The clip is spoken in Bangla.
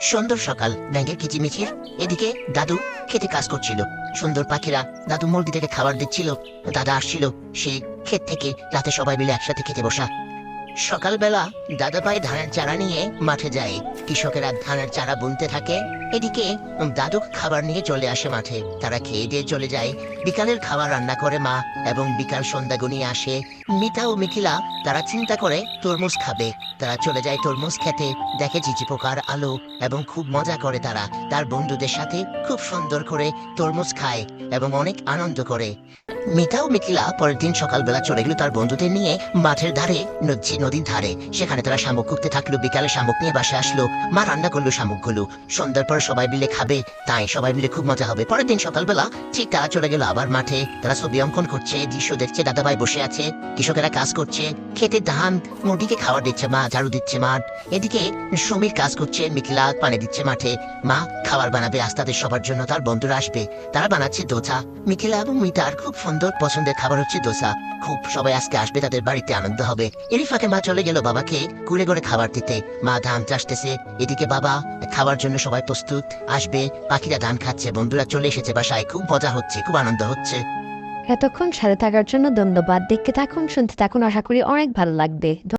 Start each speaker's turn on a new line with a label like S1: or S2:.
S1: সুন্দর সকাল, ব্যাঙের কিচিমিচির। এদিকে দাদু খেতে কাজ করছিল। সুন্দর পাখিরা দাদু মুরগি থেকে খাবার দিচ্ছিল। দাদা আসছিল সেই ক্ষেত থেকে, রাতে সবাই মিলে একসাথে খেতে বসা। সকালবেলা দাদা ভাই ধানের চারা নিয়ে মাঠে যায়। কৃষকেরা ধানের চারা বুনতে থাকে। এদিকে দাদু খাবার নিয়ে চলে আসে মাঠে। তারা খেয়ে দিয়ে চলে যায়। বিকালের খাবার রান্না করে মা, এবং বিকাল সন্ধ্যা গনিয়ে আসে। মিতা ও মিথিলা তারা চিন্তা করে তরমুজ খাবে। তারা চলে যায় তরমুজ খেতে, দেখে ঝিঝি পোকার আলো, এবং খুব মজা করে। তারা তার বন্ধুদের সাথে খুব সুন্দর করে তরমুজ খায় এবং অনেক আনন্দ করে। মিতা ও মিথিলা পরের দিন সকালবেলা চলে গেল তার বন্ধুদের নিয়ে মাঠের ধারে, নদীর ধারে। সেখানে তারা শামুক কুড়তে থাকলো। বিকালে শামুক নিয়ে বাসে আসলো। মা রান্না করলো শামুকগুলো। সন্ধ্যার পর সবাই মিলে খাবে, তাই সবাই মিলে খুব মজা হবে। পরের দিন সকালবেলা ঠিক তারা চলে গেল আবার মাঠে। তারা ছবি অঙ্কন করছে, দৃশ্য দেখছে। দাদাভাই বসে আছে, কৃষকেরা কাজ করছে। খেতে ধান, মুরগিকে খাবার দিচ্ছে মা, ঝাড়ু দিচ্ছে মাঠ। এদিকে সমীর কাজ করছে, মিথিলা পানি দিচ্ছে মাঠে। মা খাবার বানাবে আজ তাদের সবার জন্য, তার বন্ধুরা আসবে। তারা বানাচ্ছে দোসা। মিথিলা এবং মিতার খুব সুন্দর পছন্দের খাবার হচ্ছে দোসা। খুব সবাই আজকে আসবে, তাদের বাড়িতে আনন্দ হবে। এরই ফাঁকে মা চলে গেল বাবাকে ঘুরে ঘুরে খাবার দিতে। মা ধান চাষতেছে, এদিকে বাবা খাবার জন্য সবাই প্রস্তুত। আসবে, পাখিরা ধান খাচ্ছে, বন্ধুরা চলে এসেছে বাসায়। খুব মজা হচ্ছে, খুব আনন্দ হচ্ছে।
S2: এতক্ষণ সাথে থাকার জন্য ধন্যবাদ। দেখতে থাকুন, শুনতে থাকুন, আশা করি অনেক ভালো লাগবে।